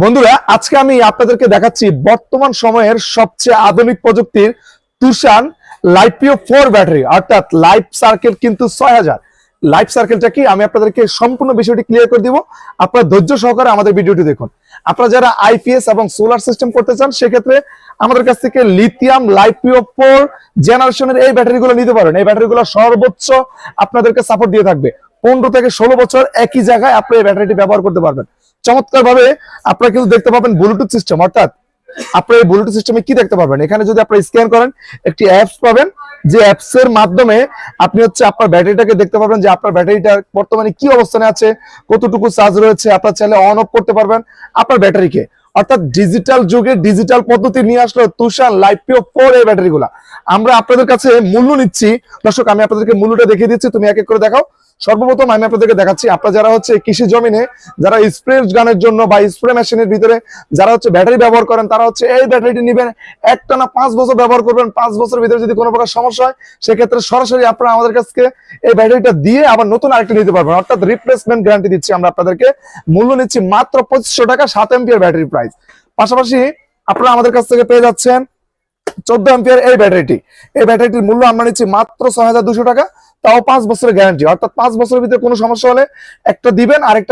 বন্ধুরা, আজকে আমি আপনাদেরকে দেখাচ্ছি বর্তমান সময়ের সবচেয়ে আধুনিক প্রযুক্তির তুষান লাইপিও 4 ব্যাটারি, অর্থাৎ লাইফ সার্কেল কিন্তু 6000। লাইফ সার্কেলটা কি আমি আপনাদেরকে সম্পূর্ণ বিষয়টি ক্লিয়ার করে দিব। আপনারা ধৈর্য সহকারে আমাদের ভিডিওটি দেখুন। আপনারা যারা আইপিএস এবং সোলার সিস্টেম করতে চান সেক্ষেত্রে আমাদের কাছ থেকে লিথিয়াম লাইপিও 4 জেনারেশনের এই ব্যাটারিগুলো নিতে পারেন। এই ব্যাটারিগুলো সর্বোচ্চ আপনাদেরকে সাপোর্ট দিয়ে থাকবে। 15 থেকে 16 বছর একই জায়গায় আপনি এই ব্যাটারিটি ব্যবহার করতে পারবেন। চমৎকার ভাবে আপনারা কিন্তু দেখতে পাবেন ব্লুটুথ সিস্টেম, অর্থাৎ আপনি এই ব্লুটুথ সিস্টেমে কি দেখতে পারবেন, এখানে যদি আপনি স্ক্যান করেন একটি অ্যাপস পাবেন, যে অ্যাপস এর মাধ্যমে আপনি আপনার ব্যাটারিটাকে দেখতে পারবেন যে আপনার ব্যাটারিটা বর্তমানে কি অবস্থানে আছে, কতটুকু চার্জ রয়েছে। আপনার চাইলে অন অফ করতে পারবেন আপনার ব্যাটারিকে। অর্থাৎ ডিজিটাল যুগে ডিজিটাল পদ্ধতি নিয়ে আসলো তুষান লাইপিও 4 এই ব্যাটারিগুলা। আমরা আপনাদের কাছে মূল্য নিচ্ছি। দর্শক, আমি আপনাদেরকে মূল্যটা দেখিয়ে দিচ্ছি, তুমি এক এক করে দেখাও। সর্বপ্রথম আমি আপনাদেরকে দেখাচ্ছি, আপনারা যারা কৃষি জমিনে যারা স্প্রে গানের জন্য বা স্প্রে মেশিনের ভিতরে যারা ব্যাটারি ব্যবহার করেন, তারা এই ব্যাটারিটি নেবেন, একটানা 5 বছর ব্যবহার করবেন। 5 বছরের ভিতরে যদি কোনো প্রকার সমস্যা হয় সেক্ষেত্রে সরাসরি আপনারা আমাদের কাছে এই ব্যাটারিটা দিয়ে আবার নতুন আরেকটা নিতে পারবেন, অর্থাৎ রিপ্লেসমেন্ট গ্যারান্টি দিচ্ছি আমরা আপনাদেরকে। মূল্য নিচ্ছি মাত্র 2500 টাকা, 7 এম্পিয়ার ব্যাটারি প্রাইস। পাশাপাশি আপনারা আমাদের কাছ থেকে পেয়ে যাচ্ছেন 14 এম্পিয়ার এই ব্যাটারিটি। এই ব্যাটারিটির মূল্য আমরা নিচ্ছি মাত্র 6200 টাকা, তাও 5 বছরের গ্যারান্টি। অর্থাৎ 5 বছরের ভিতরে কোনো সমস্যা হলে একটা দিবেন, আরেকটা